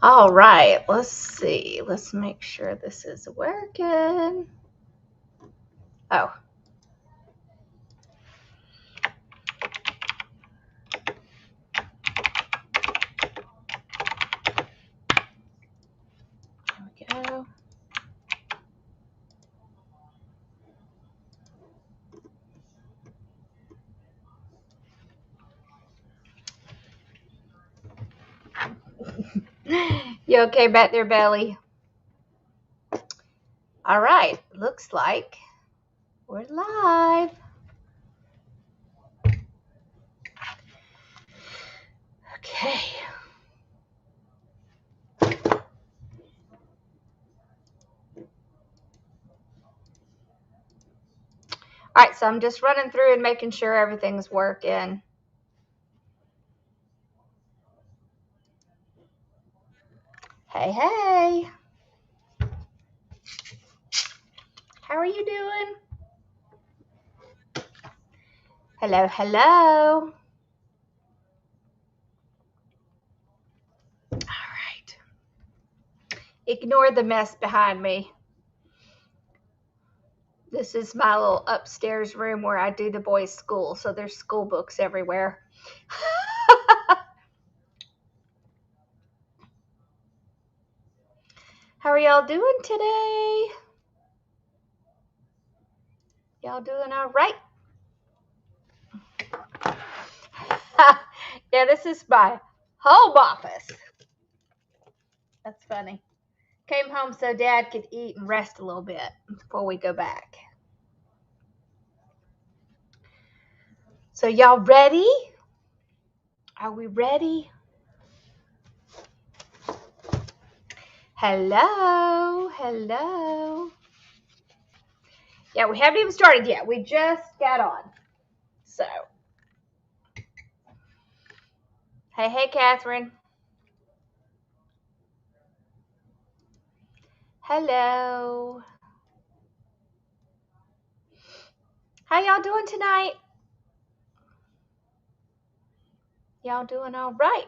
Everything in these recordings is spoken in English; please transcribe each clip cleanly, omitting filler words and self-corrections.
All right, let's see. Let's make sure this is working. Oh. There we go. You okay back there, Belly? All right, looks like we're live. Okay. All right, so I'm just running through and making sure everything's working. Hey, hey. How are you doing? Hello, hello. All right. Ignore the mess behind me. This is my little upstairs room where I do the boys' school, so there's school books everywhere. How are y'all doing today? Y'all doing all right? Yeah, this is my home office. That's funny. Came home so Dad could eat and rest a little bit before we go back. So y'all ready? Are we ready? Hello, hello. Yeah, we haven't even started yet. We just got on. So, hey, Catherine. Hello. How y'all doing tonight? Y'all doing all right?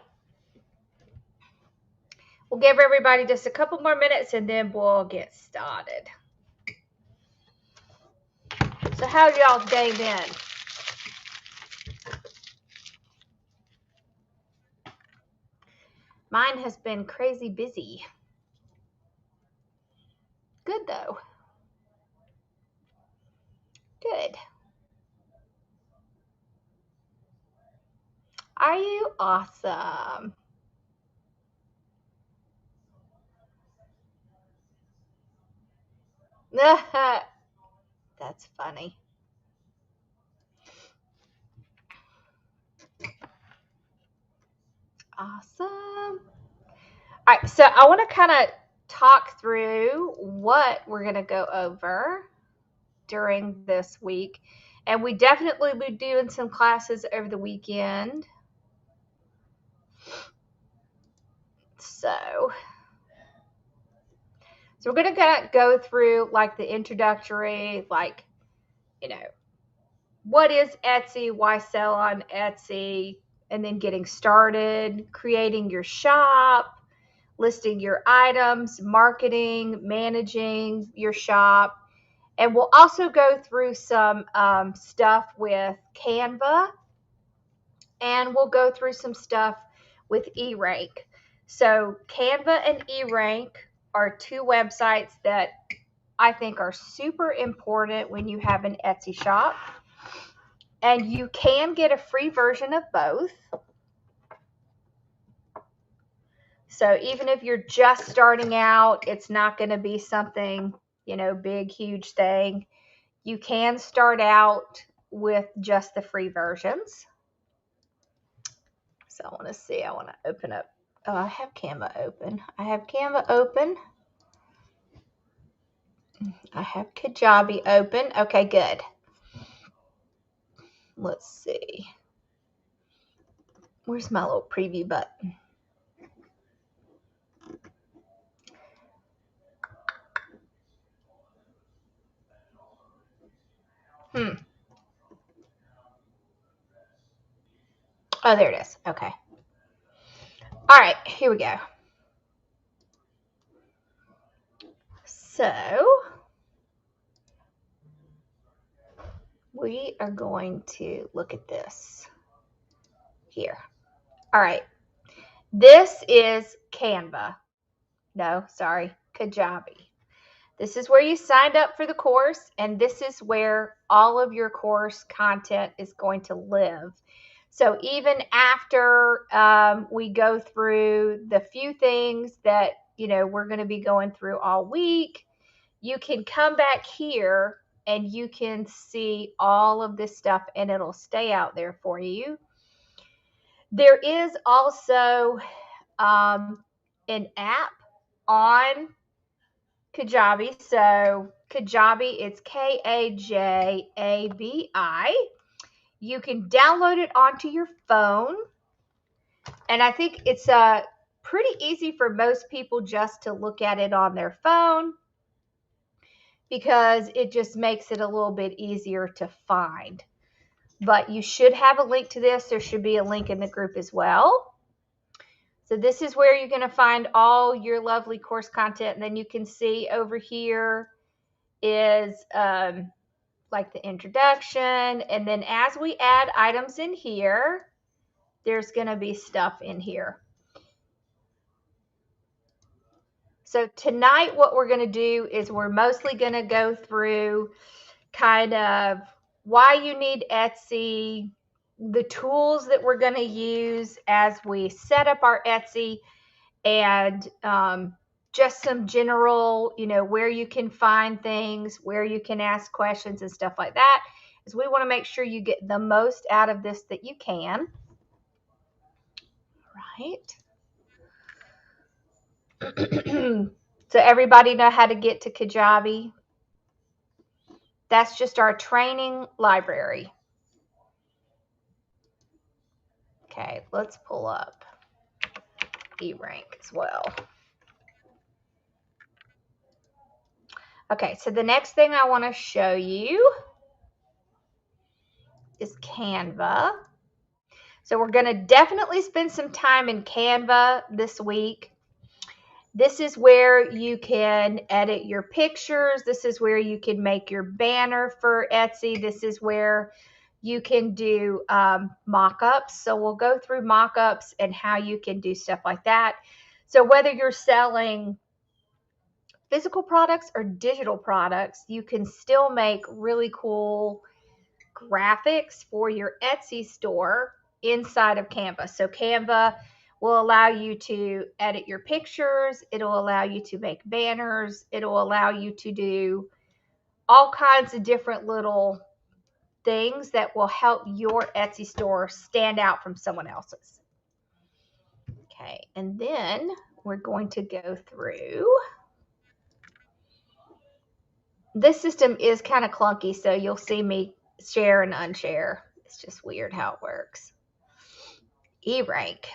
We'll give everybody just a couple more minutes and then we'll get started. So how's y'all's day been? Mine has been crazy busy. Good though. Good. Are you awesome? That's funny. Awesome. All right, so I want to kind of talk through what we're going to go over during this week. And we definitely will be doing some classes over the weekend. So we're going to go through like the introductory, like, what is Etsy, why sell on Etsy, and then getting started, creating your shop, listing your items, marketing, managing your shop. And we'll also go through some stuff with Canva, and we'll go through some stuff with eRank. So Canva and eRank are two websites that I think are super important when you have an Etsy shop. And you can get a free version of both. So even if you're just starting out, it's not going to be something, big, huge thing. You can start out with just the free versions. So I want to see, I want to open up. Oh, I have Canva open. I have Kajabi open. Okay, good. Let's see. Where's my little preview button? Oh, there it is. Okay. All right, here we go. So we are going to look at this here. All right. This is Canva. No, sorry, Kajabi. This is where you signed up for the course, and this is where all of your course content is going to live. So even after we go through the few things that we're going to be going through all week, you can come back here and you can see all of this stuff, and it'll stay out there for you. There is also an app on Kajabi. So Kajabi, it's Kajabi. You can download it onto your phone. And I think it's pretty easy for most people just to look at it on their phone, because it just makes it a little bit easier to find. But you should have a link to this. There should be a link in the group as well. So this is where you're going to find all your lovely course content. And then you can see over here is like the introduction. And then as we add items in here, there's going to be stuff in here. So tonight what we're going to do is we're mostly going to go through kind of why you need Etsy, the tools that we're going to use as we set up our Etsy, and just some general, where you can find things, where you can ask questions and stuff like that, is we want to make sure you get the most out of this that you can. Right. So everybody know how to get to Kajabi? That's just our training library. Okay, let's pull up eRank as well. Okay, so the next thing I want to show you is Canva. So we're going to definitely spend some time in Canva this week. This is where you can edit your pictures. This is where you can make your banner for Etsy. This is where you can do mock-ups. So we'll go through mock-ups and how you can do stuff like that. So whether you're selling physical products or digital products, you can still make really cool graphics for your Etsy store inside of Canva. So Canva will allow you to edit your pictures. It'll allow you to make banners. It'll allow you to do all kinds of different little things that will help your Etsy store stand out from someone else's. Okay, and then we're going to go through. This system is kind of clunky, so you'll see me share and unshare. It's just weird how it works. eRank.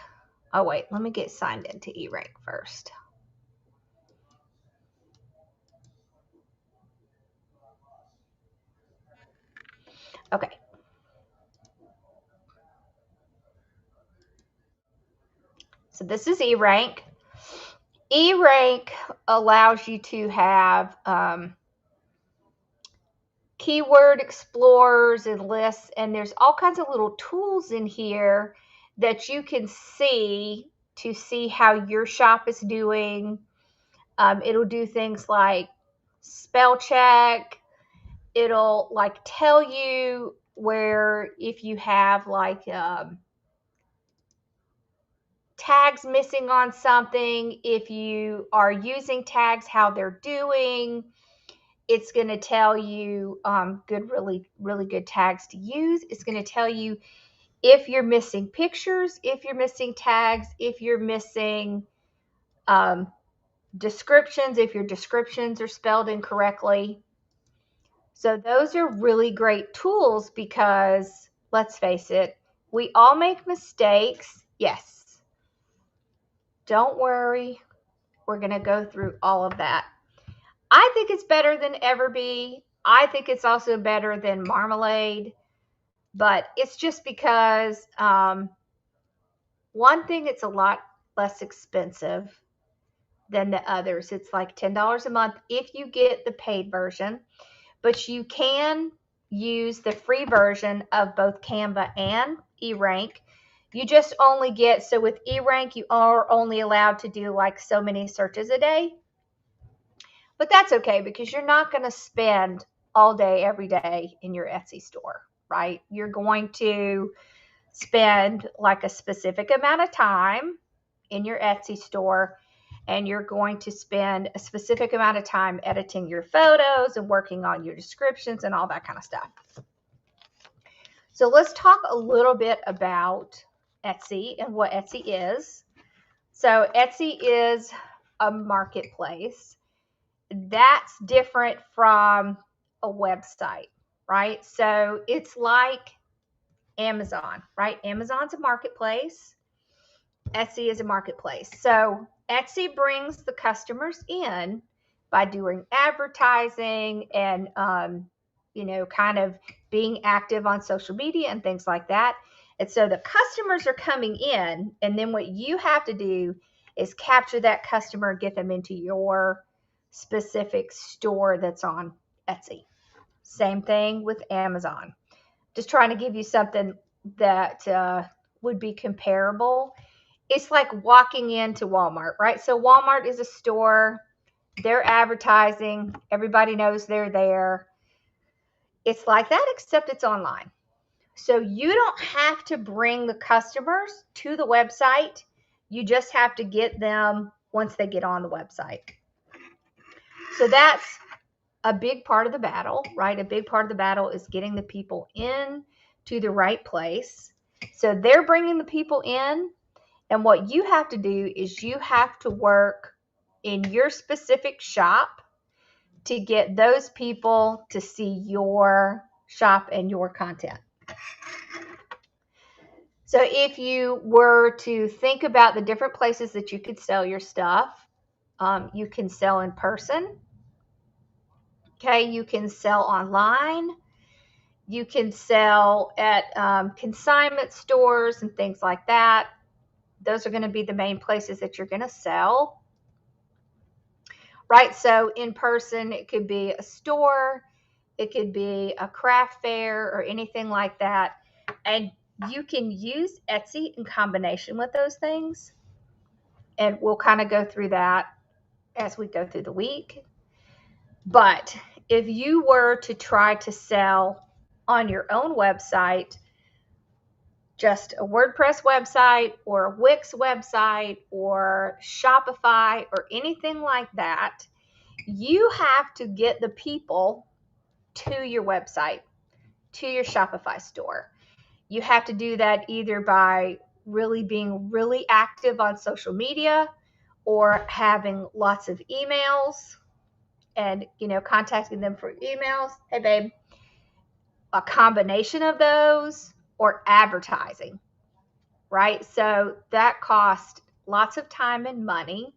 Oh, wait, let me get signed into eRank first. Okay. So this is eRank. eRank allows you to have keyword explorers and lists, and there's all kinds of little tools in here that you can see to see how your shop is doing. It'll do things like spell check. It'll like tell you where, if you have like tags missing on something, if you are using tags, how they're doing. It's going to tell you really good tags to use. It's going to tell you if you're missing pictures, if you're missing tags, if you're missing descriptions, if your descriptions are spelled incorrectly. So those are really great tools because, let's face it, we all make mistakes. Yes. Don't worry. We're going to go through all of that. I think it's better than Everbee. I think it's also better than Marmalade. But it's just because, one thing, it's a lot less expensive. than the others. It's like $10 a month if you get the paid version, but you can use the free version of both Canva and eRank. You just only get, so with eRank, you are only allowed to do like so many searches a day. But that's okay because you're not going to spend all day, every day in your Etsy store, right? You're going to spend like a specific amount of time in your Etsy store, and you're going to spend a specific amount of time editing your photos and working on your descriptions and all that kind of stuff. So let's talk a little bit about Etsy and what Etsy is. So Etsy is a marketplace. That's different from a website, right? So it's like Amazon, right? Amazon's a marketplace. Etsy is a marketplace. So Etsy brings the customers in by doing advertising and, kind of being active on social media and things like that. And so the customers are coming in, and then what you have to do is capture that customer, get them into your specific store that's on Etsy. Same thing with Amazon. Just trying to give you something that would be comparable. It's like walking into Walmart, right? So Walmart is a store. They're advertising. Everybody knows they're there. It's like that, except it's online. So you don't have to bring the customers to the website. You just have to get them once they get on the website. So that's a big part of the battle, right? A big part of the battle is getting the people in to the right place. So they're bringing the people in. And what you have to do is you have to work in your specific shop to get those people to see your shop and your content. So if you were to think about the different places that you could sell your stuff, you can sell in person. Okay, you can sell online. You can sell at consignment stores and things like that. Those are going to be the main places that you're going to sell. Right, so in person, it could be a store, it could be a craft fair or anything like that. And you can use Etsy in combination with those things. And we'll kind of go through that as we go through the week. But if you were to try to sell on your own website, just a WordPress website or a Wix website or Shopify or anything like that, you have to get the people to your website, to your Shopify store. You have to do that either by really being really active on social media or having lots of emails and, contacting them for emails. Hey, babe. A combination of those or advertising, right? So that costs lots of time and money.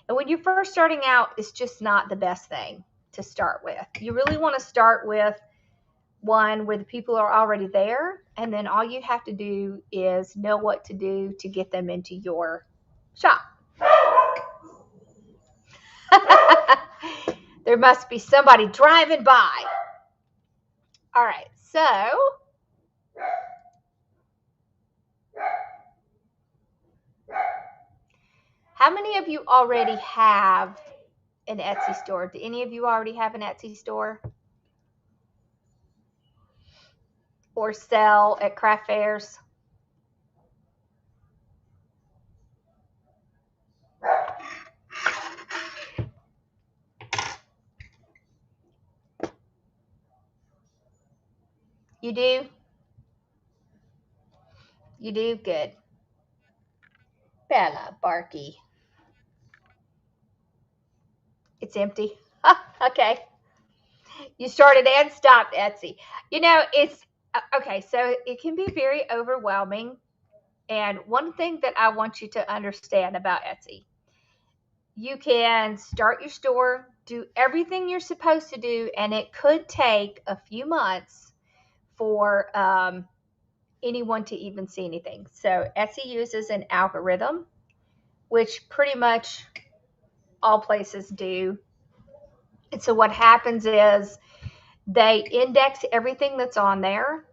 And when you're first starting out, it's just not the best thing to start with. You really want to start with one where the people are already there, and then all you have to do is know what to do to get them into your shop. There must be somebody driving by. All right, so how many of you already have an Etsy store? Do any of you already have an Etsy store? Or sell at craft fairs? You do? You do? Good. Bella, Barky. It's empty. Okay. You started and stopped Etsy. It's okay. So it can be very overwhelming. And one thing that I want you to understand about Etsy, you can start your store, do everything you're supposed to do, and it could take a few months for anyone to even see anything. So Etsy uses an algorithm, which pretty much all places do. And so what happens is they index everything that's on there,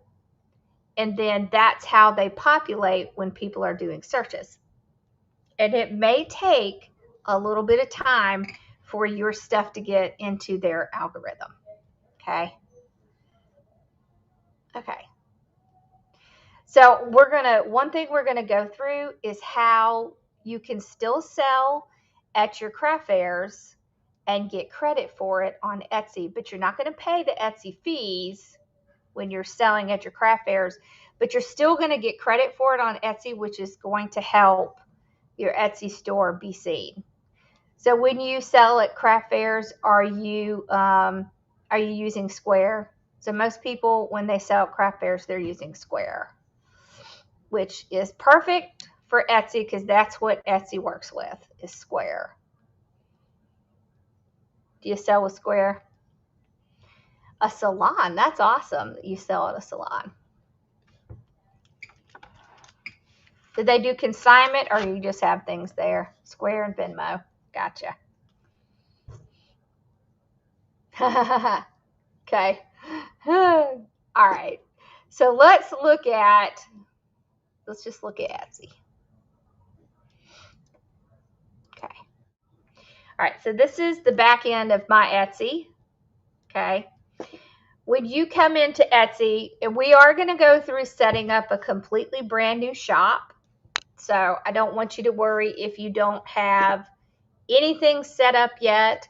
and then that's how they populate when people are doing searches. And it may take a little bit of time for your stuff to get into their algorithm. Okay. Okay. So one thing we're gonna go through is how you can still sell at your craft fairs and get credit for it on Etsy, but you're not gonna pay the Etsy fees when you're selling at your craft fairs, but you're still gonna get credit for it on Etsy, which is going to help your Etsy store be seen. So when you sell at craft fairs, are you using Square? So most people, when they sell at craft fairs, they're using Square, which is perfect for Etsy because that's what Etsy works with, is Square. Do you sell with Square? A salon, that's awesome that you sell at a salon. Did they do consignment or you just have things there? Square and Venmo. Gotcha. Okay. All right. So let's just look at Etsy. Okay. All right. So this is the back end of my Etsy. Okay. When you come into Etsy, and we are going to go through setting up a completely brand new shop. So I don't want you to worry if you don't have anything set up yet.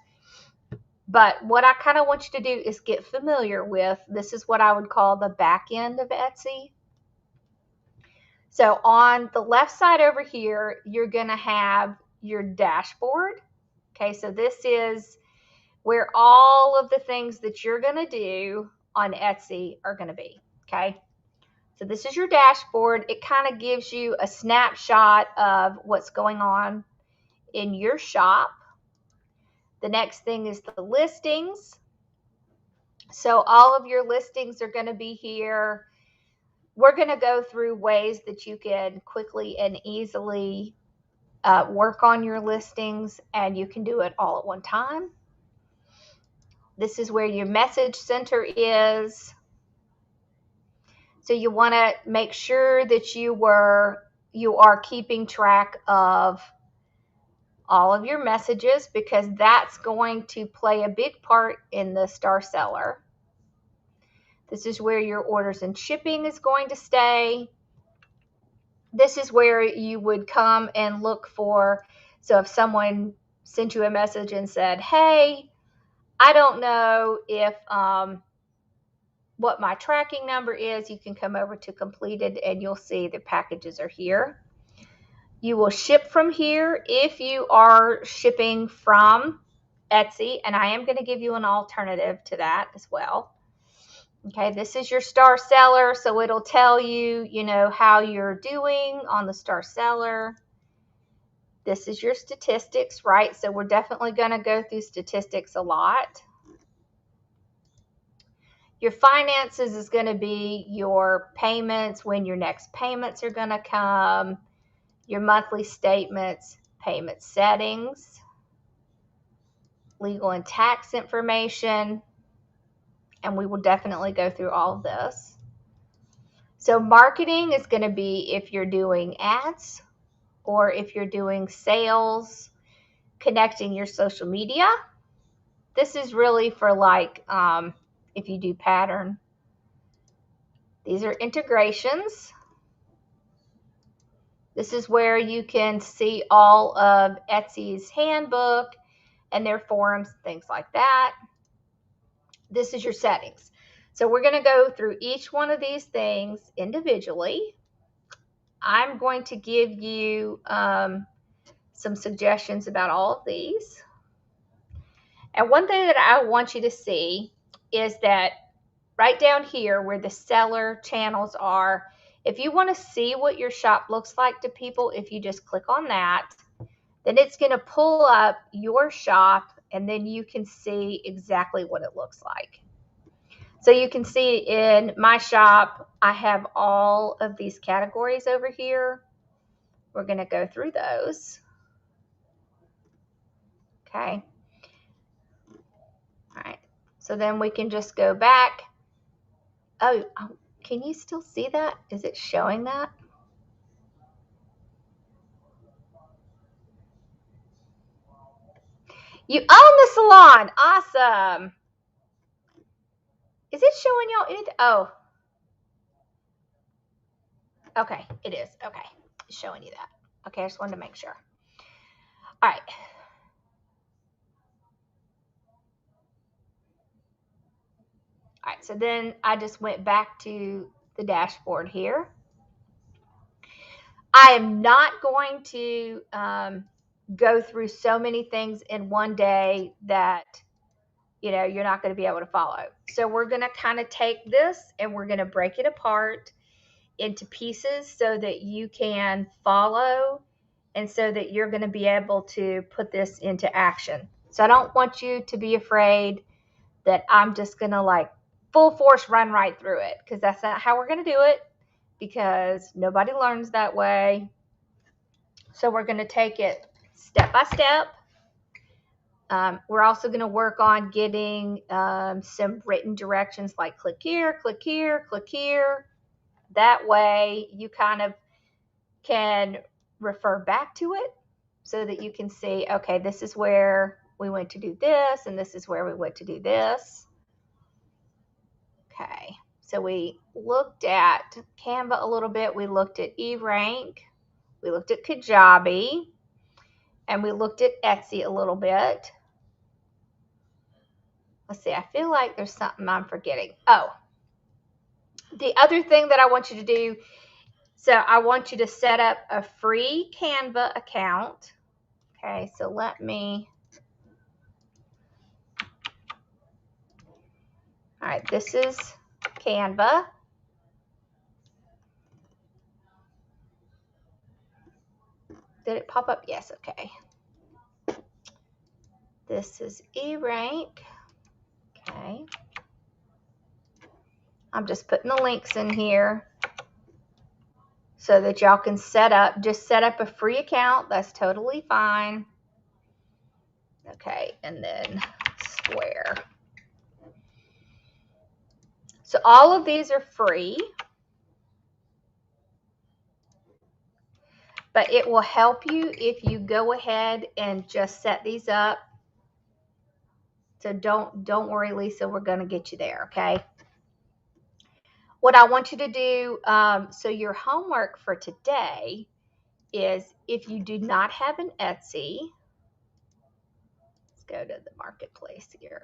But what I kind of want you to do is get familiar with, this is what I would call the back end of Etsy. So on the left side over here, you're going to have your dashboard. Okay, so this is where all of the things that you're going to do on Etsy are going to be. Okay, so this is your dashboard. It kind of gives you a snapshot of what's going on in your shop. The next thing is the listings. So all of your listings are going to be here. We're going to go through ways that you can quickly and easily work on your listings, and you can do it all at one time. This is where your message center is. So you want to make sure that you are keeping track of all of your messages, because that's going to play a big part in the star seller. This is where your orders and shipping is going to stay. This is where you would come and look for, so if someone sent you a message and said, hey, I don't know if what my tracking number is, you can come over to completed and you'll see the packages are here. You will ship from here if you are shipping from Etsy, and I am going to give you an alternative to that as well. Okay, this is your star seller, so it'll tell you, how you're doing on the star seller. This is your statistics, right? So we're definitely going to go through statistics a lot. Your finances is going to be your payments, when your next payments are going to come, your monthly statements, payment settings, legal and tax information, and we will definitely go through all of this. So marketing is going to be if you're doing ads or if you're doing sales, connecting your social media. This is really for like if you do pattern. These are integrations. This is where you can see all of Etsy's handbook and their forums, things like that. This is your settings. So we're going to go through each one of these things individually. I'm going to give you some suggestions about all of these. And one thing that I want you to see is that right down here where the seller channels are, if you want to see what your shop looks like to people, if you just click on that, then it's going to pull up your shop and then you can see exactly what it looks like. So you can see in my shop, I have all of these categories over here. We're going to go through those. Okay. All right. So then we can just go back. Oh, can you still see that? Is it showing that? You own the salon. Awesome. Is it showing y'all anything? Oh, okay. It is. Okay. It's showing you that. Okay. I just wanted to make sure. All right. All right. So then I just went back to the dashboard here. I am not going to go through so many things in one day that you're not going to be able to follow. So we're going to kind of take this and we're going to break it apart into pieces so that you can follow and so that you're going to be able to put this into action. So I don't want you to be afraid that I'm just going to like full force run right through it, because that's not how we're going to do it, because nobody learns that way. So we're going to take it step by step. We're also going to work on getting some written directions like click here, click here, click here. That way you kind of can refer back to it so that you can see, okay, this is where we went to do this, and this is where we went to do this. Okay, so we looked at Canva a little bit. We looked at eRank. We looked at Kajabi. And we looked at Etsy a little bit. Let's see, I feel like there's something I'm forgetting. Oh, the other thing that I want you to do, so I want you to set up a free Canva account. Okay, so let me, all right, this is Canva. Did it pop up? Yes, okay. This is eRank. Okay. I'm just putting the links in here so that y'all can just set up a free account. That's totally fine. Okay, and then Square. So all of these are free, but it will help you if you go ahead and just set these up. So don't worry, Lisa, we're going to get you there, okay? What I want you to do, so your homework for today is, if you do not have an Etsy, let's go to the marketplace here.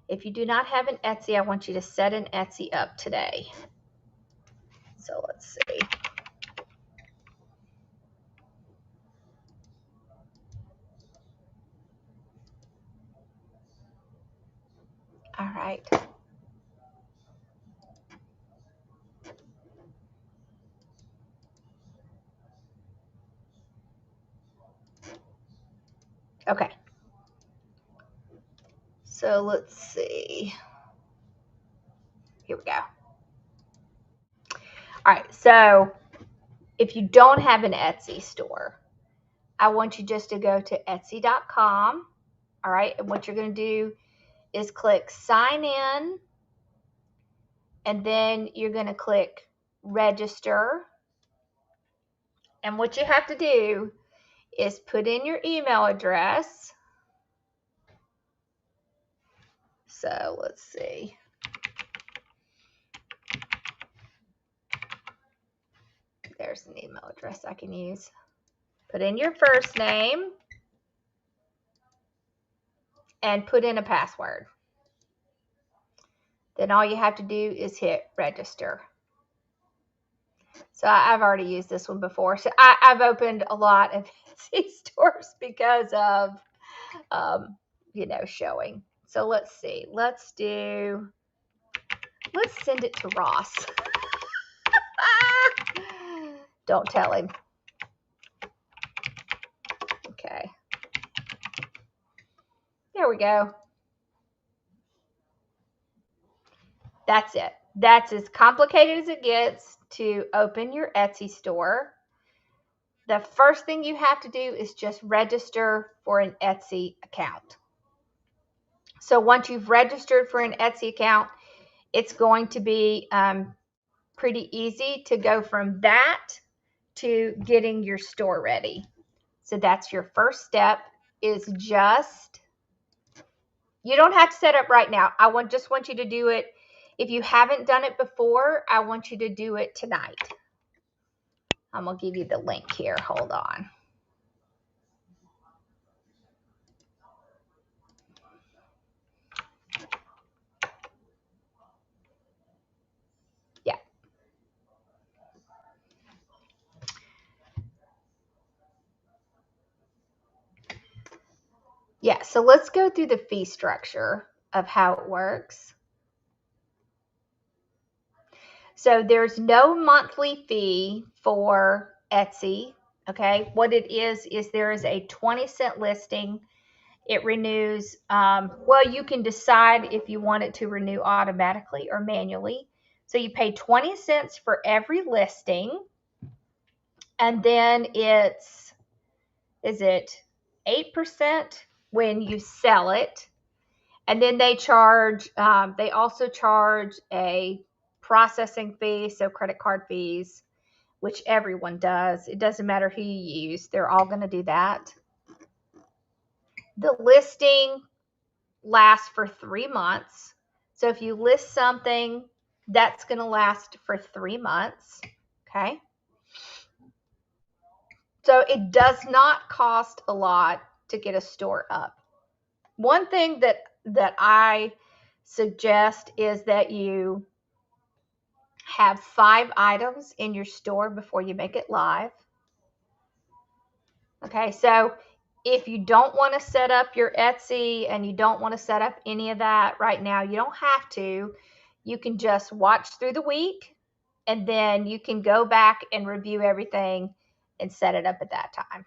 If you do not have an Etsy, I want you to set an Etsy up today. So let's see. All right. Okay. So let's see. Here we go. All right. So if you don't have an Etsy store, I want you just to go to Etsy.com. All right. And what you're going to do is click sign in. And then you're going to click register. And what you have to do is put in your email address. So let's see. There's an email address I can use. Put in your first name and put in a password. Then all you have to do is hit register. So I've already used this one before. So I've opened a lot of Etsy stores because of, showing. So let's see. Let's send it to Ross. Don't tell him. Okay. There we go. That's it. That's as complicated as it gets to open your Etsy store. the first thing you have to do is just register for an Etsy account. So once you've registered for an Etsy account, it's going to be pretty easy to go from that to getting your store ready. So that's your first step, is just, you don't have to set up right now. Just want you to do it. If you haven't done it before, I want you to do it tonight. I'm going to give you the link here. Hold on. Yeah. Yeah, so let's go through the fee structure of how it works. So there's no monthly fee for Etsy. Okay, what it is there is a 20-cent listing. It renews. Well, you can decide if you want it to renew automatically or manually. So you pay 20 cents for every listing, and then is it 8% when you sell it, and then they also charge a processing fee, so credit card fees, which everyone does. It doesn't matter who you use, they're all going to do that. The listing lasts for 3 months. So if you list something, that's going to last for 3 months. Okay. So it does not cost a lot to get a store up. One thing that I suggest is that you have 5 items in your store before you make it live. Okay, so if you don't want to set up your Etsy and you don't want to set up any of that right now, you don't have to. You can just watch through the week, and then you can go back and review everything and set it up at that time.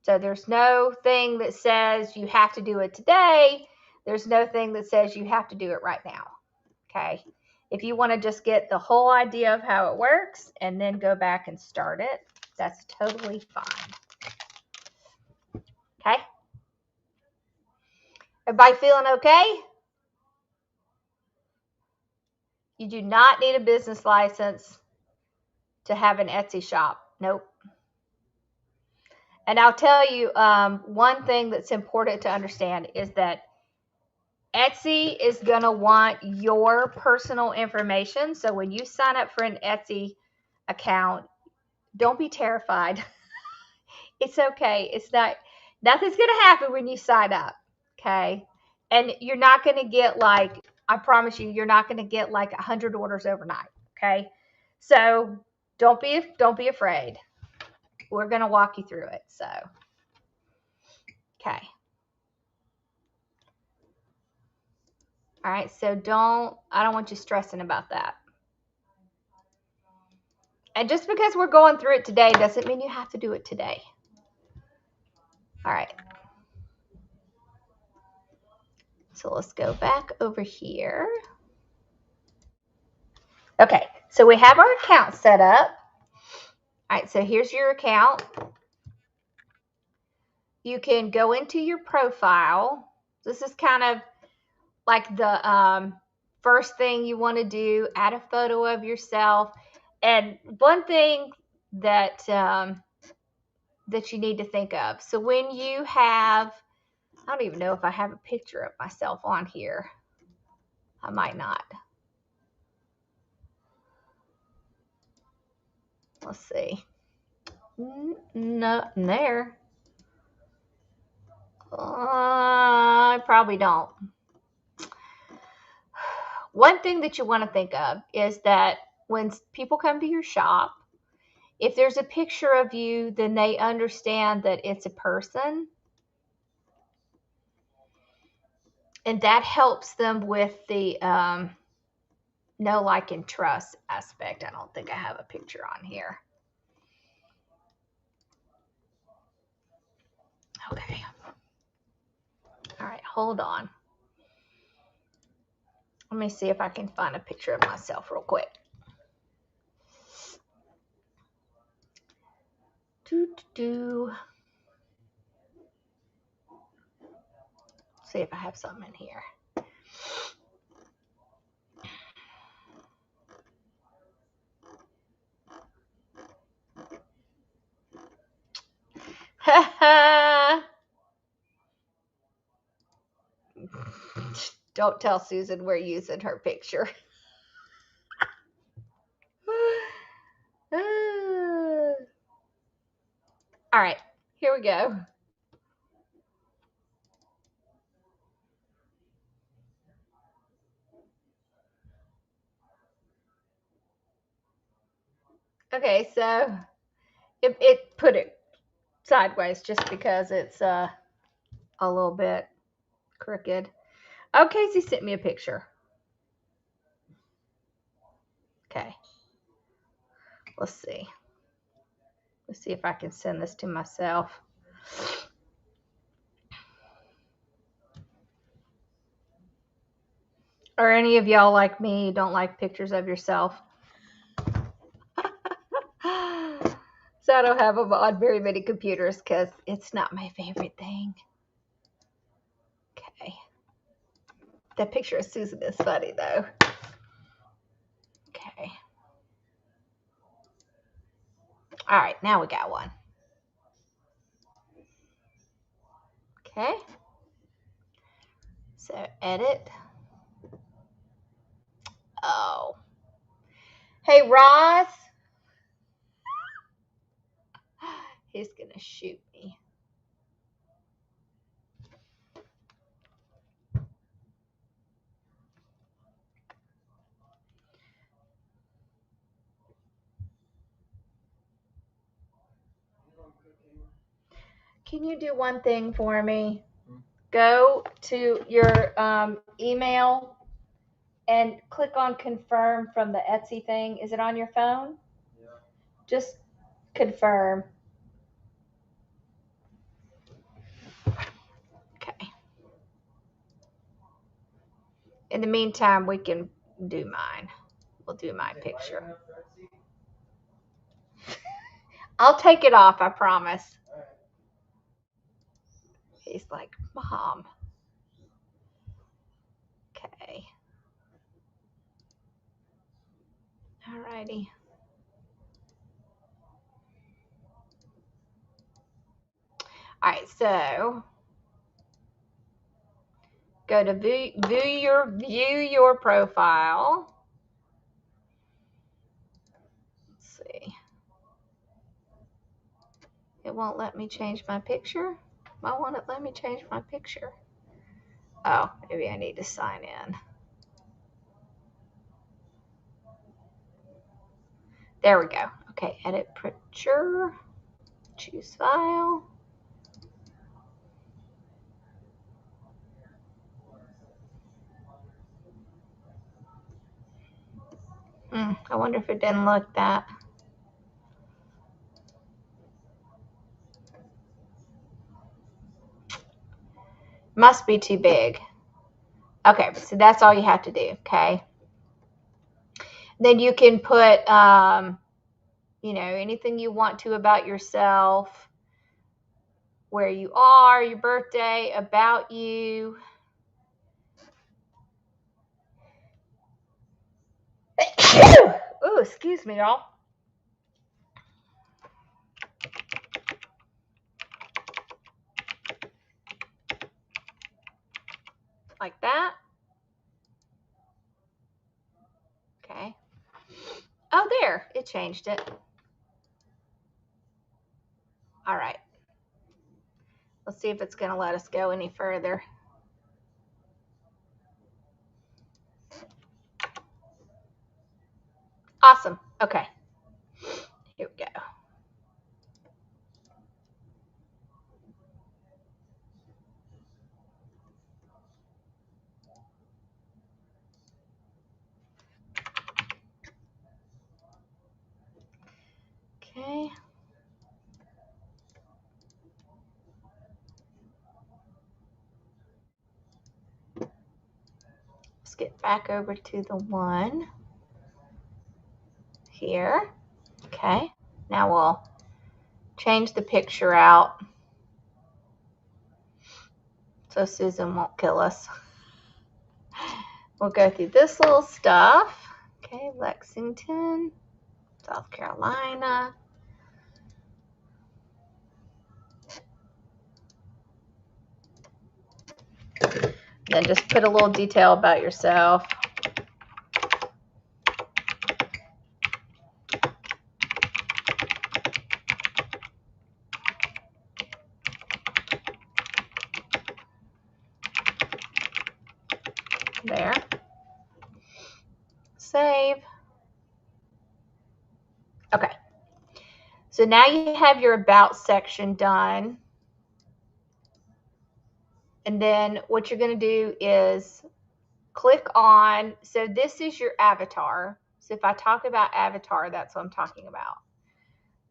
So there's no thing that says you have to do it today. There's no thing that says you have to do it right now. Okay. If you want to just get the whole idea of how it works and then go back and start it, that's totally fine. Okay. Everybody feeling okay? You do not need a business license to have an Etsy shop. Nope. And I'll tell you, one thing that's important to understand is that Etsy is going to want your personal information. So when you sign up for an Etsy account, don't be terrified. It's okay. Nothing's going to happen when you sign up. Okay. And you're not going to get I promise you're not going to get 100 orders overnight. Okay. So don't be afraid. We're going to walk you through it. So, okay. All right. So I don't want you stressing about that. And just because we're going through it today doesn't mean you have to do it today. All right. So let's go back over here. Okay, so we have our account set up. All right, so here's your account. You can go into your profile. This is kind of like the first thing you want to do, add a photo of yourself. And one thing that that you need to think of. So when you have, I don't even know if I have a picture of myself on here. I might not. Let's see. Nothing there. I probably don't. One thing that you want to think of is that when people come to your shop, if there's a picture of you, then they understand that it's a person. And that helps them with the know, like, and trust aspect. I don't think I have a picture on here. Okay. All right, hold on. Let me see if I can find a picture of myself real quick. See if I have something in here. Don't tell Susan we're using her picture. All right, here we go. Okay, so it put it sideways just because it's a little bit crooked. Oh, Casey sent me a picture. Okay. Let's see. Let's see if I can send this to myself. Or any of y'all like me don't like pictures of yourself? So I don't have them on very many computers because it's not my favorite thing. Okay. That picture of Susan is funny though. Okay. All right, now we got one. Okay. So edit. Oh. Hey, Ross. He's going to shoot me. Can you do one thing for me? Go to your email and click on confirm from the Etsy thing. Is it on your phone? Yeah. Just confirm. Okay. In the meantime, we can do mine. We'll do my picture. I'll take it off, I promise. He's like, Mom. Okay. Alrighty. All right, so go to view your profile. Let's see. It won't let me change my picture. Why won't it let me change my picture? Oh, maybe I need to sign in. There we go. Okay, edit picture. Choose file. I wonder if it didn't look that. Must be too big. Okay, so that's all you have to do, okay? Then you can put, you know, anything you want to about yourself, where you are, your birthday, about you. Oh, excuse me, y'all. Like that. Okay. Oh, there. It changed it. All right. Let's see if it's going to let us go any further. Awesome. Okay. Here we go. Okay. Let's get back over to the one here. Okay. Now we'll change the picture out so Susan won't kill us. We'll go through this little stuff. Okay, Lexington, South Carolina. Then just put a little detail about yourself. There. Save. Okay. So now you have your About section done. And then what you're going to do is click on, so this is your avatar. So if I talk about avatar, that's what I'm talking about.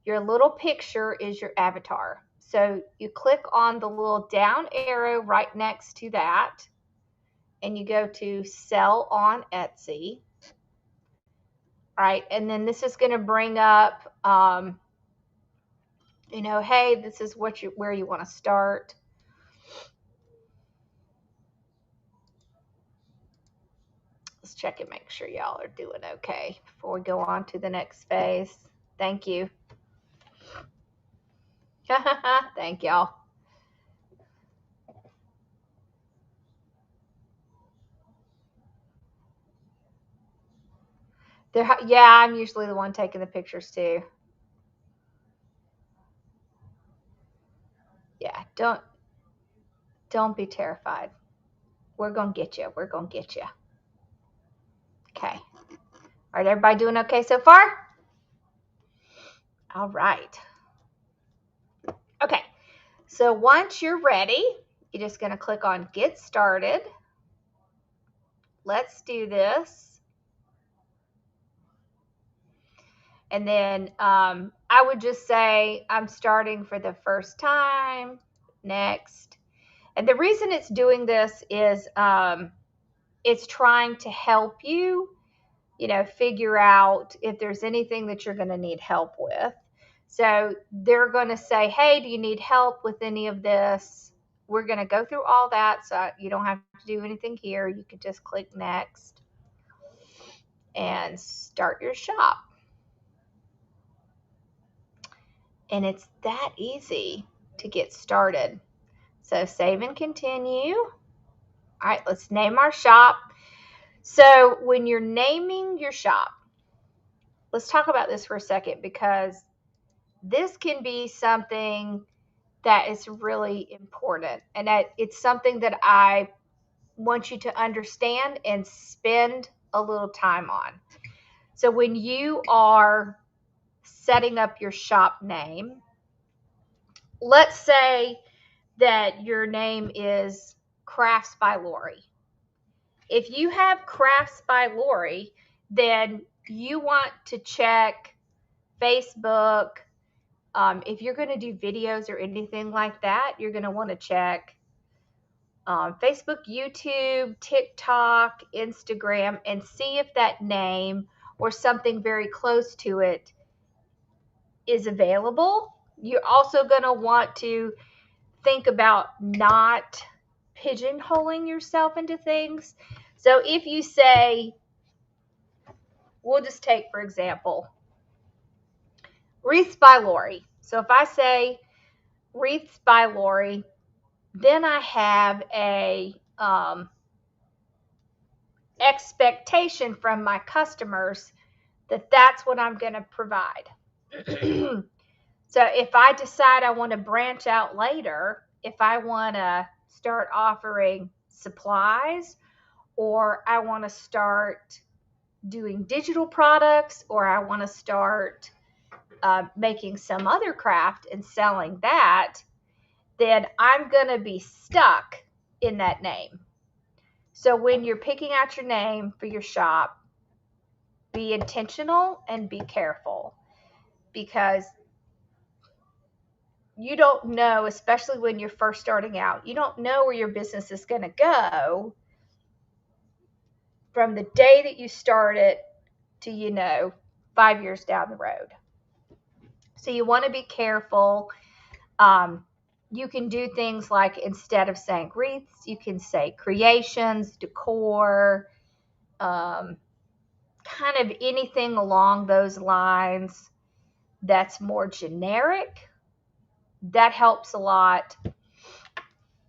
Your little picture is your avatar. So you click on the little down arrow right next to that, and you go to Sell on Etsy. All right, and then this is going to bring up, you know, hey, this is what where you want to start. Let's check and make sure y'all are doing okay before we go on to the next phase. Thank you. Thank y'all. Yeah, I'm usually the one taking the pictures too. Yeah, don't be terrified. We're gonna get you. We're gonna get you. Okay. All right, everybody doing okay so far? All right. Okay. So once you're ready, you're just gonna click on Get Started. Let's do this. And then I would just say I'm starting for the first time. Next. And the reason it's doing this is it's trying to help you, you know, figure out if there's anything that you're going to need help with. So they're going to say, hey, do you need help with any of this? We're going to go through all that, so you don't have to do anything here. You can just click next and start your shop. And it's that easy to get started. So save and continue. All right, let's name our shop. So when you're naming your shop, let's talk about this for a second, because this can be something that is really important, and that it's something that I want you to understand and spend a little time on. So when you are setting up your shop name, let's say that your name is Crafts by Lori. If you have Crafts by Lori, then you want to check Facebook. If you're going to do videos or anything like that, you're going to want to check Facebook, YouTube, TikTok, Instagram, and see if that name or something very close to it is available. You're also going to want to think about not pigeonholing yourself into things. So if you say, we'll just take, for example, Wreaths by Lori. So if I say Wreaths by Lori, then I have a expectation from my customers that that's what I'm going to provide. So if I decide I want to branch out later, if I want to start offering supplies, or I want to start doing digital products, or I want to start making some other craft and selling that, then I'm going to be stuck in that name. So when you're picking out your name for your shop, be intentional and be careful, because you don't know, especially when you're first starting out, you don't know where your business is going to go from the day that you start it to, 5 years down the road. So you want to be careful. You can do things like, instead of saying wreaths, you can say creations, decor, kind of anything along those lines that's more generic. That helps a lot.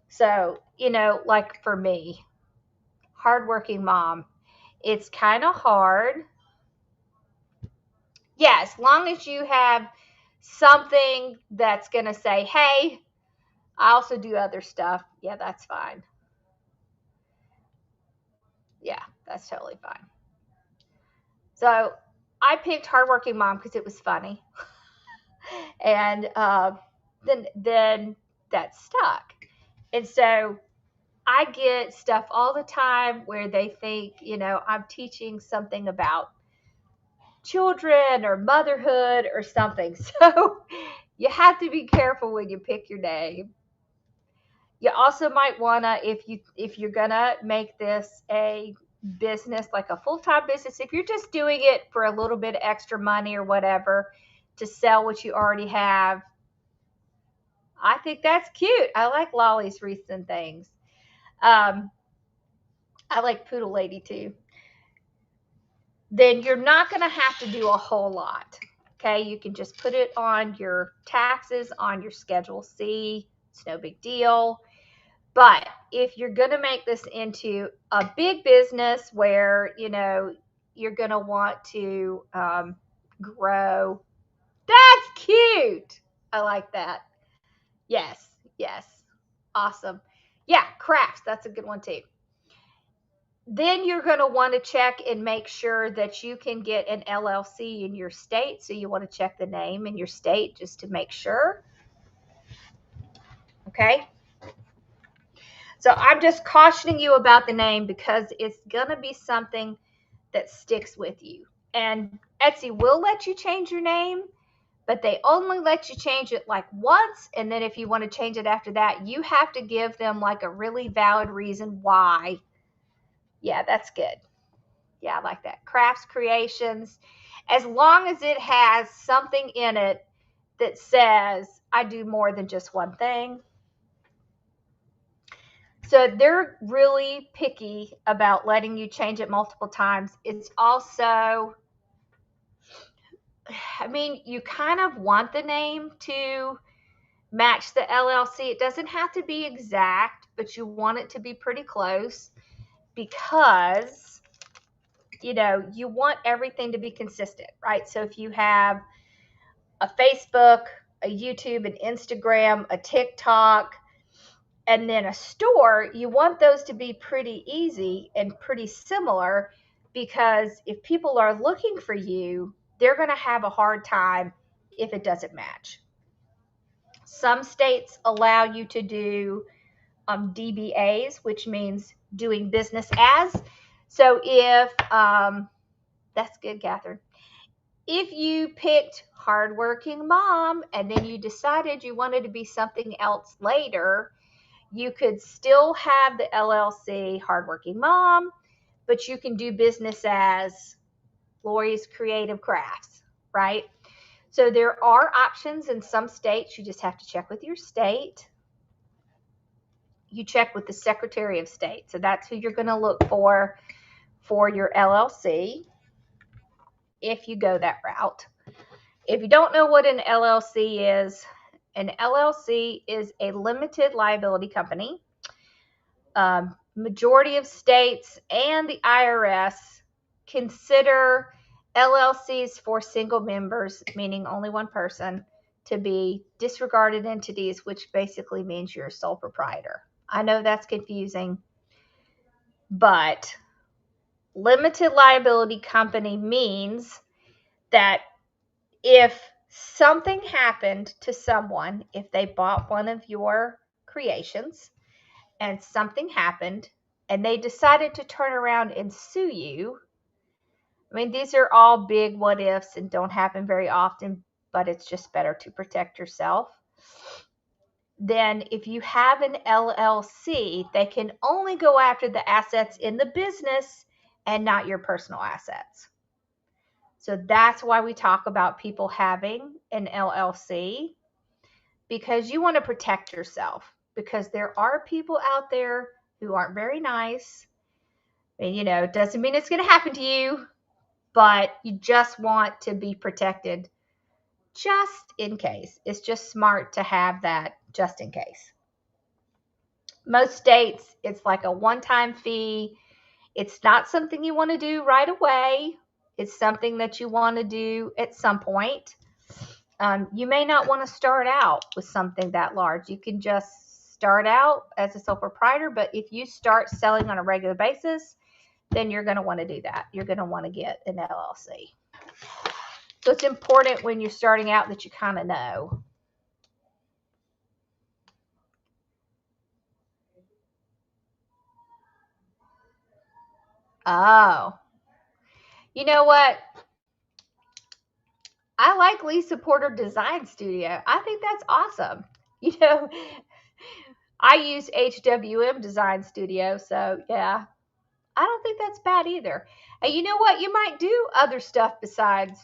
So, like for me, hardworking mom, it's kind of hard. Yeah, as long as you have something that's going to say, hey, I also do other stuff. Yeah, that's fine. Yeah, that's totally fine. So I picked hardworking mom because it was funny, and then that stuck. And so I get stuff all the time where they think, I'm teaching something about children or motherhood or something. So you have to be careful when you pick your name. You also might wanna, if you're gonna make this a business, like a full-time business, if you're just doing it for a little bit of extra money or whatever to sell what you already have, I think that's cute. I like lollies, wreaths, and things. Um, I like poodle lady too. Then you're not gonna have to do a whole lot. Okay, you can just put it on your taxes on your Schedule C. It's no big deal. But if you're going to make this into a big business where, you're going to want to grow, that's cute. I like that. Yes, yes. Awesome. Yeah, crafts. That's a good one too. Then you're going to want to check and make sure that you can get an LLC in your state. So you want to check the name in your state just to make sure. Okay. So I'm just cautioning you about the name because it's going to be something that sticks with you. And Etsy will let you change your name, but they only let you change it like once. And then if you want to change it after that, you have to give them like a really valid reason why. Yeah, that's good. Yeah, I like that. Crafts Creations. As long as it has something in it that says, I do more than just one thing. So they're really picky about letting you change it multiple times. It's also, you kind of want the name to match the LLC. It doesn't have to be exact, but you want it to be pretty close because, you want everything to be consistent, right? So if you have a Facebook, a YouTube, an Instagram, a TikTok, and then a store, you want those to be pretty easy and pretty similar, because if people are looking for you, they're going to have a hard time if it doesn't match. Some states allow you to do DBAs, which means doing business as. So if, that's good, Catherine. If you picked hardworking mom and then you decided you wanted to be something else later, you could still have the LLC hardworking mom, but you can do business as Lori's Creative Crafts, right? So there are options in some states. You just have to check with your state. You check with the Secretary of State. So that's who you're going to look for your LLC if you go that route. If you don't know what an LLC is a limited liability company. Majority of states and the IRS consider LLCs for single members, meaning only one person, to be disregarded entities, which basically means you're a sole proprietor. I know that's confusing, but limited liability company means that if something happened to someone, if they bought one of your creations and something happened and they decided to turn around and sue you, these are all big what ifs and don't happen very often, but it's just better to protect yourself. Then if you have an LLC, they can only go after the assets in the business and not your personal assets. So that's why we talk about people having an LLC, because you want to protect yourself, because there are people out there who aren't very nice. And, it doesn't mean it's going to happen to you, but you just want to be protected just in case. It's just smart to have that just in case. Most states, it's like a one-time fee. It's not something you want to do right away. It's something that you want to do at some point. You may not want to start out with something that large. You can just start out as a sole proprietor, but if you start selling on a regular basis, then you're going to want to do that. You're going to want to get an LLC. So it's important when you're starting out that you kind of know. Oh, you know what? I like Lisa Porter Design Studio. I think that's awesome. I use HWM Design Studio, so yeah, I don't think that's bad either. And you know what? You might do other stuff besides,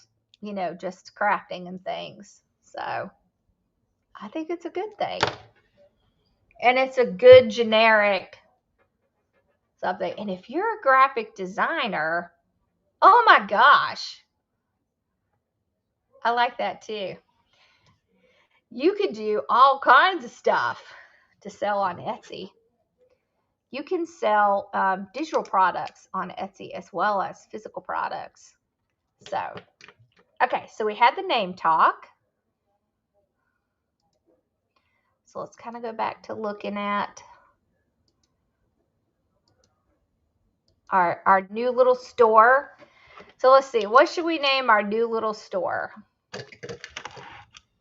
just crafting and things. So I think it's a good thing. And it's a good generic something. And if you're a graphic designer, oh my gosh, I like that too. You could do all kinds of stuff to sell on Etsy. You can sell digital products on Etsy as well as physical products. So, okay, so we had the name talk. So let's kind of go back to looking at our new little store. So let's see, what should we name our new little store?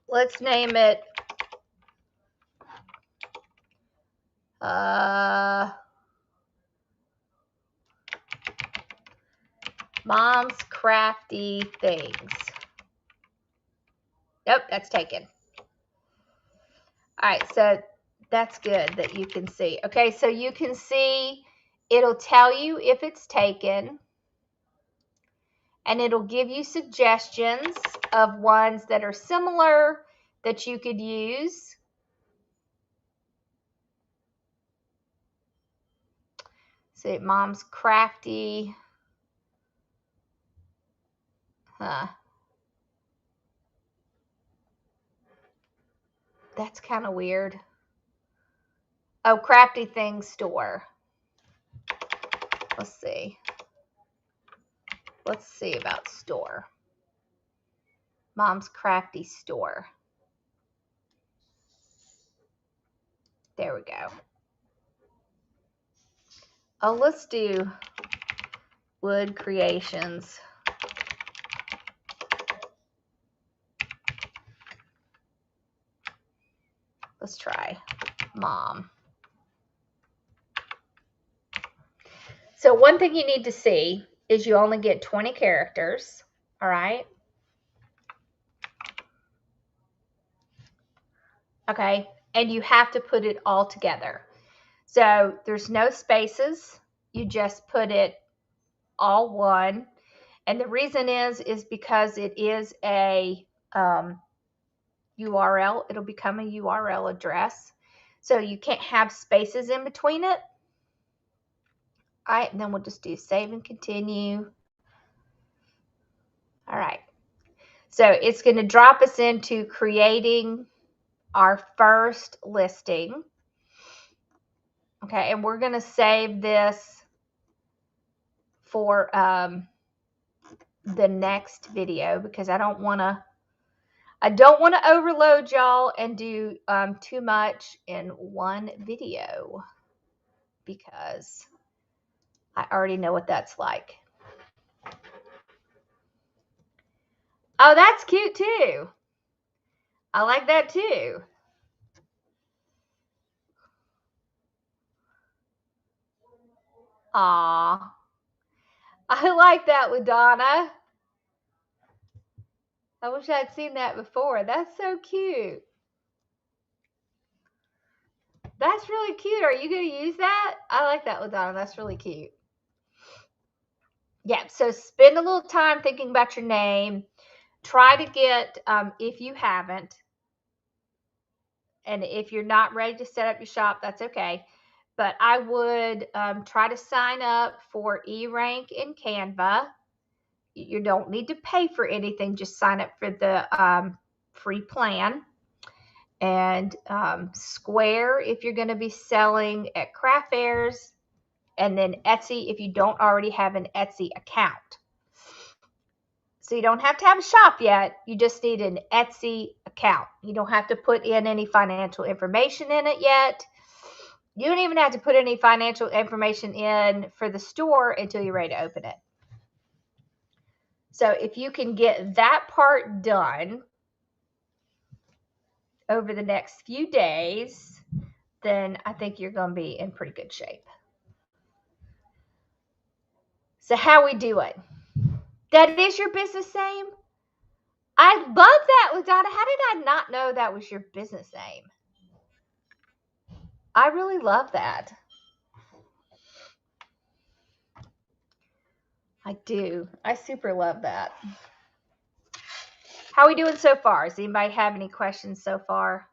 Let's name it Mom's Crafty Things. Nope, that's taken. All right, so that's good that you can see. Okay, so you can see it'll tell you if it's taken, and it'll give you suggestions of ones that are similar that you could use. See, Mom's Crafty. That's kind of weird. Oh, Crafty Things Store. Let's see. Let's see about store. Mom's Crafty Store. There we go. Oh, let's do Wood Creations. Let's try Mom. So one thing you need to see is you only get 20 characters, all right? Okay, and you have to put it all together. So there's no spaces. You just put it all one. And the reason is because it is a URL. It'll become a URL address. So you can't have spaces in between it. All right, and then we'll just do save and continue. All right. So it's going to drop us into creating our first listing. Okay, and we're going to save this for the next video because I don't want to overload y'all and do too much in one video because I already know what that's like. Oh, that's cute too. I like that too. Aw. I like that, LaDonna. I wish I'd seen that before. That's so cute. That's really cute. Are you going to use that? I like that, LaDonna. That's really cute. Yeah, So spend a little time thinking about your name. Try to get, if you haven't, and if you're not ready to set up your shop, that's okay. But I would try to sign up for eRank and Canva. You don't need to pay for anything, just sign up for the free plan. And Square if you're going to be selling at craft fairs, and then Etsy if you don't already have an Etsy account. So you don't have to have a shop yet. You just need an Etsy account. You don't have to put in any financial information in it yet. You don't even have to put any financial information in for the store until you're ready to open it. So if you can get that part done over the next few days, then I think you're going to be in pretty good shape. So how we do it? That is your business name? I love that, Ladonna. How did I not know that was your business name? I really love that. I do. I super love that. How are we doing so far? Does anybody have any questions so far?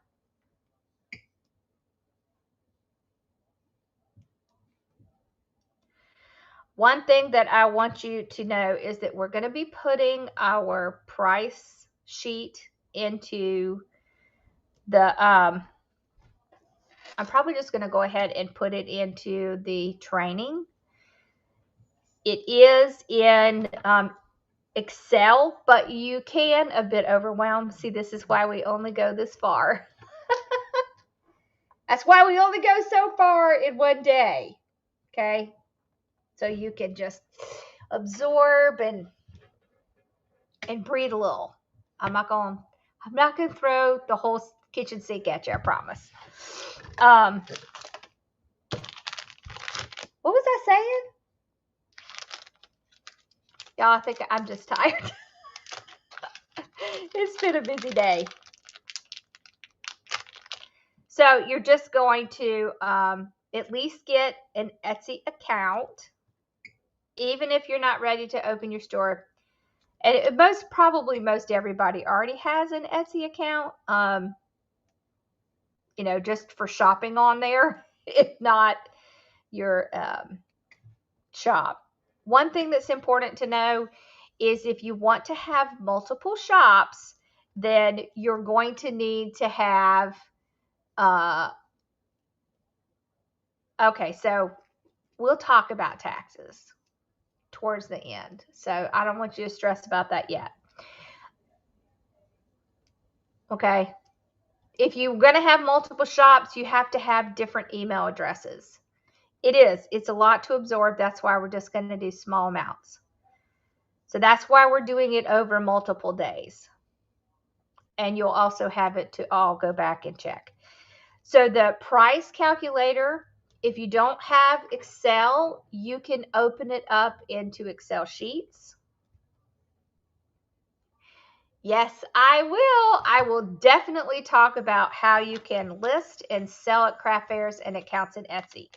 One thing that I want you to know is that we're going to be putting our price sheet into the, I'm probably just going to go ahead and put it into the training. It is in Excel, but you can a bit overwhelmed. See, this is why we only go this far. That's why we only go so far in one day. Okay. So you can just absorb and breathe a little. I'm not gonna throw the whole kitchen sink at you, I promise. What was I saying? Y'all, I think I'm just tired. It's been a busy day. So you're just going to at least get an Etsy account, even if you're not ready to open your store. And most everybody already has an Etsy account, just for shopping on there, if not your shop. One thing that's important to know is if you want to have multiple shops, then you're going to need to have, okay, so we'll talk about taxes towards the end. So I don't want you to stress about that yet. Okay. If you're going to have multiple shops, you have to have different email addresses. It's a lot to absorb. That's why we're just going to do small amounts. So that's why we're doing it over multiple days. And you'll also have it to all go back and check. So the price calculator, if you don't have Excel, you can open it up into Excel sheets. Yes, I will. I will definitely talk about how you can list and sell at craft fairs and accounts in Etsy.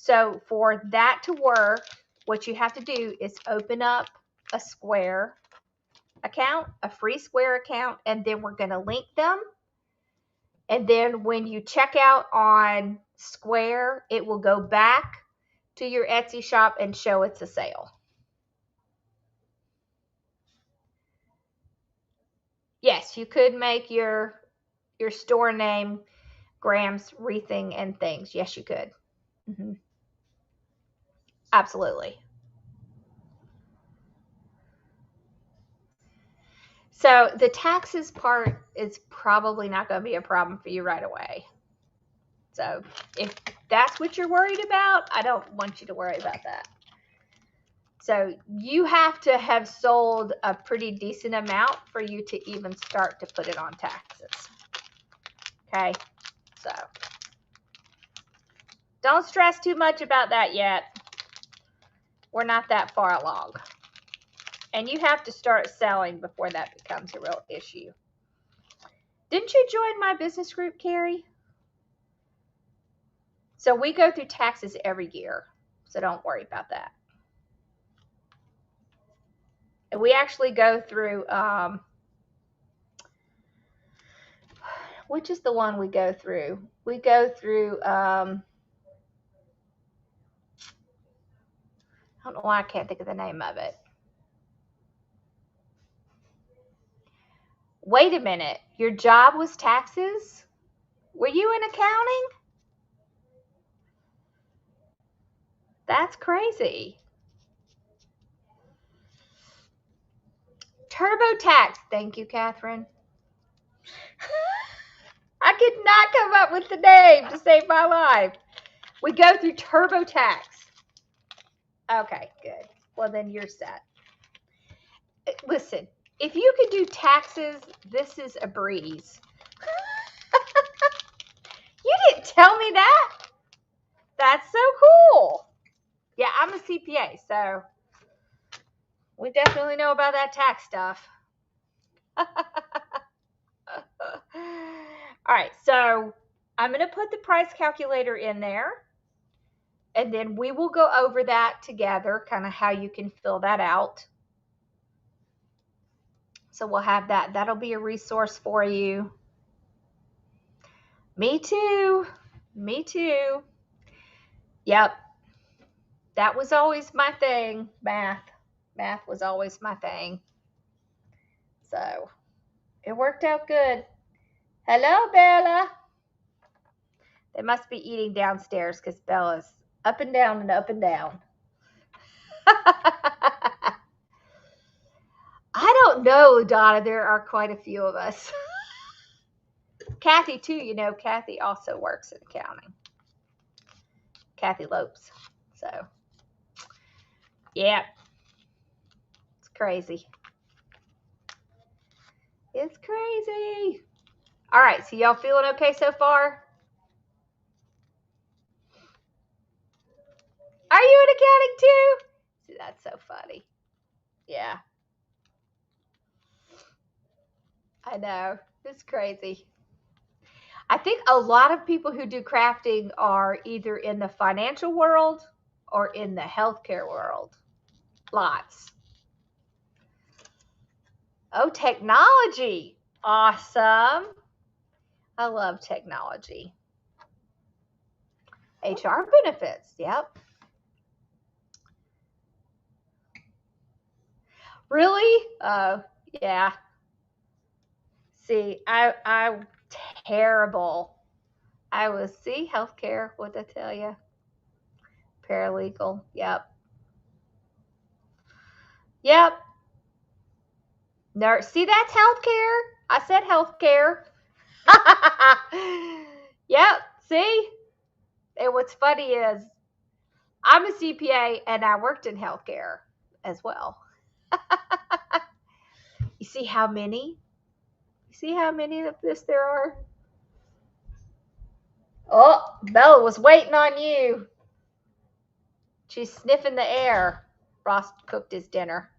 So for that to work, what you have to do is open up a Square account, a free Square account, and then we're going to link them. And then when you check out on Square, it will go back to your Etsy shop and show it's a sale. Yes, you could make your store name Graham's Wreathing and Things. Yes, you could. Mm-hmm. Absolutely. So the taxes part is probably not going to be a problem for you right away. So if that's what you're worried about, I don't want you to worry about that. So you have to have sold a pretty decent amount for you to even start to put it on taxes. Okay, so don't stress too much about that yet. We're not that far along. And you have to start selling before that becomes a real issue. Didn't you join my business group, Carrie? So we go through taxes every year. So don't worry about that. We actually go through, which is the one we go through? We go through, I don't know why I can't think of the name of it. Wait a minute. Your job was taxes? Were you in accounting? That's crazy. TurboTax. Thank you, Catherine. I could not come up with the name to save my life. We go through TurboTax. Okay, good. Well, then you're set. Listen, if you could do taxes, this is a breeze. You didn't tell me that. That's so cool. Yeah, I'm a CPA, so we definitely know about that tax stuff. All right, so I'm going to put the price calculator in there, and then we will go over that together, kind of how you can fill that out. So we'll have that. That'll be a resource for you. Me too. Me too. Yep. That was always my thing. Math. Math was always my thing. So it worked out good. Hello, Bella. They must be eating downstairs because Bella's up and down and up and down. I don't know, Donna. There are quite a few of us. Kathy, too. You know, Kathy also works in accounting. Kathy Lopes. So, yeah. It's crazy. It's crazy. All right. So, y'all feeling okay so far? Are you in accounting, too? See, that's so funny. Yeah. I know. It's crazy. I think a lot of people who do crafting are either in the financial world or in the healthcare world. Lots. Oh, technology. Awesome. I love technology. HR benefits. Yep. Really? Yeah. See, I'm terrible. I was, see, healthcare, what I tell you? Paralegal. Yep. Yep. Nurse. See, that's healthcare. I said healthcare. Yep. See? And what's funny is I'm a CPA and I worked in healthcare as well. You see how many? You see how many of this there are? Oh, Bella was waiting on you. She's sniffing the air. Ross cooked his dinner.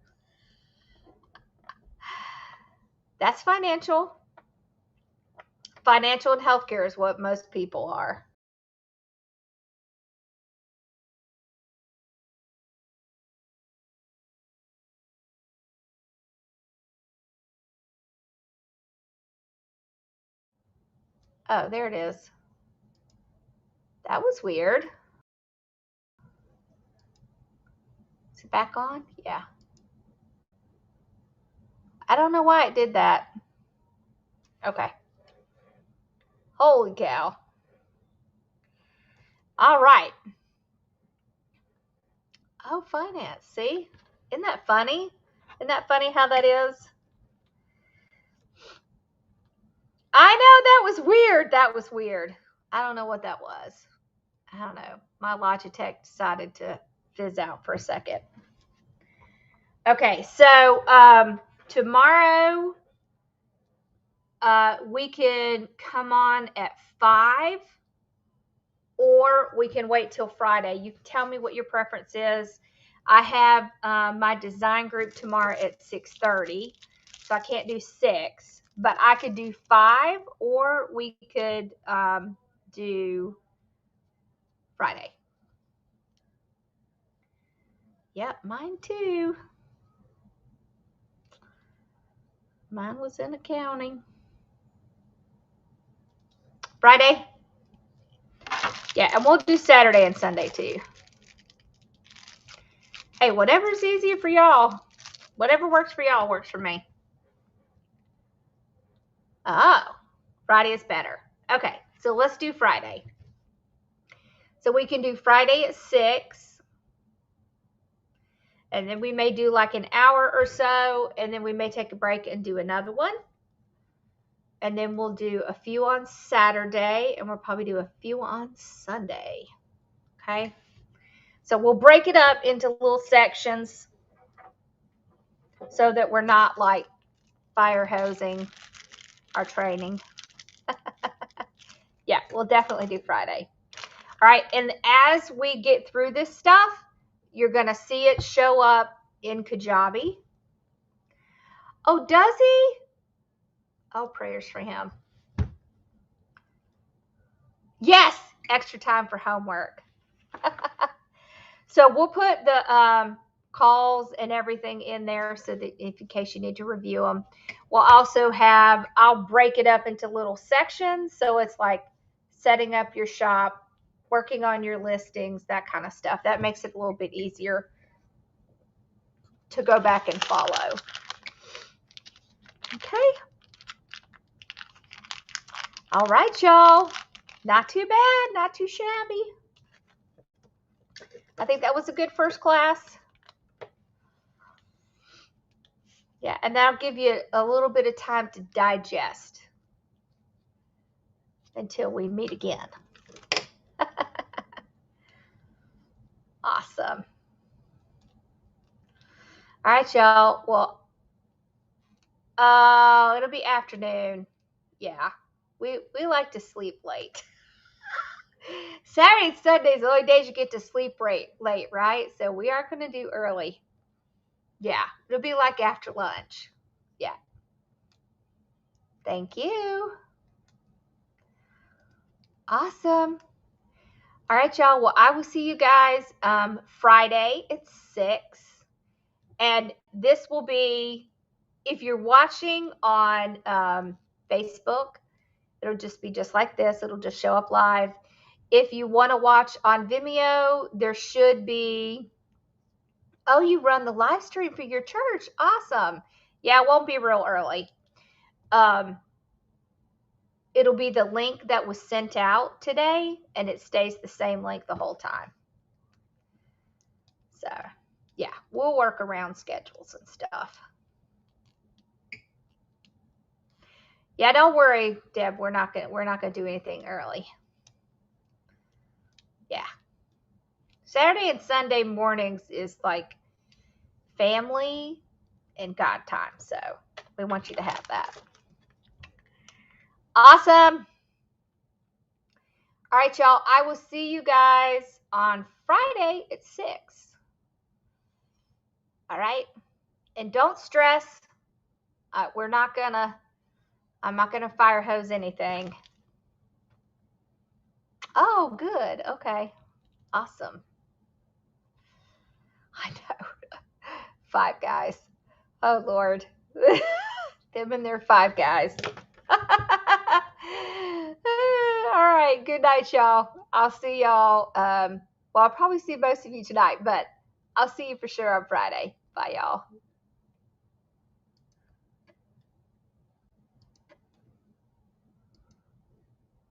That's financial. Financial and healthcare is what most people are. Oh, there it is. That was weird. Is it back on? Yeah. I don't know why it did that. Okay. Holy cow. All right. Oh, finance. See? Isn't that funny? Isn't that funny how that is? I know that was weird. That was weird. I don't know what that was. I don't know. My Logitech decided to fizz out for a second. Okay, so tomorrow we can come on at 5 or we can wait till Friday. You can tell me what your preference is. I have my design group tomorrow at 6:30, so I can't do 6, but I could do 5 or we could do Friday. Yep, mine too. Mine was in accounting. Friday? Yeah, and we'll do Saturday and Sunday too. Hey, whatever's easier for y'all. Whatever works for y'all works for me. Oh, Friday is better. Okay, so let's do Friday. So we can do Friday at 6. And then we may do like an hour or so. And then we may take a break and do another one. And then we'll do a few on Saturday. And we'll probably do a few on Sunday. Okay. So we'll break it up into little sections so that we're not like fire hosing our training. Yeah, we'll definitely do Friday. All right. And as we get through this stuff, you're going to see it show up in Kajabi. Oh, does he? Oh, prayers for him. Yes, extra time for homework. So we'll put the calls and everything in there so that in case you need to review them. We'll also have, I'll break it up into little sections. So it's like setting up your shop, working on your listings, that kind of stuff. That makes it a little bit easier to go back and follow. Okay. All right, y'all. Not too bad, not too shabby. I think that was a good first class. Yeah, and that'll give you a little bit of time to digest until we meet again. Awesome. All right, y'all. Well, it'll be afternoon. Yeah, we like to sleep late. Saturday and Sunday is the only days you get to sleep late, right? So we aren't going to do early. Yeah, it'll be like after lunch. Yeah. Thank you. Awesome. All right, y'all. Well, I will see you guys Friday at 6. And this will be, if you're watching on Facebook, it'll just be just like this. It'll just show up live. If you want to watch on Vimeo, there should be, oh, you run the live stream for your church. Awesome. Yeah, it won't be real early. It'll be the link that was sent out today, and it stays the same link the whole time. So, yeah, we'll work around schedules and stuff. Yeah, don't worry, Deb. We're not gonna do anything early. Yeah. Saturday and Sunday mornings is like family and God time. So we want you to have that. Awesome. All right, y'all. I will see you guys on Friday at 6. All right. And don't stress. I'm not gonna fire hose anything. Oh, good. Okay. Awesome. I know. 5 guys. Oh, Lord. Them and their 5 guys. All right. Good night, y'all. I'll see y'all. Well, I'll probably see most of you tonight, but I'll see you for sure on Friday. Bye, y'all.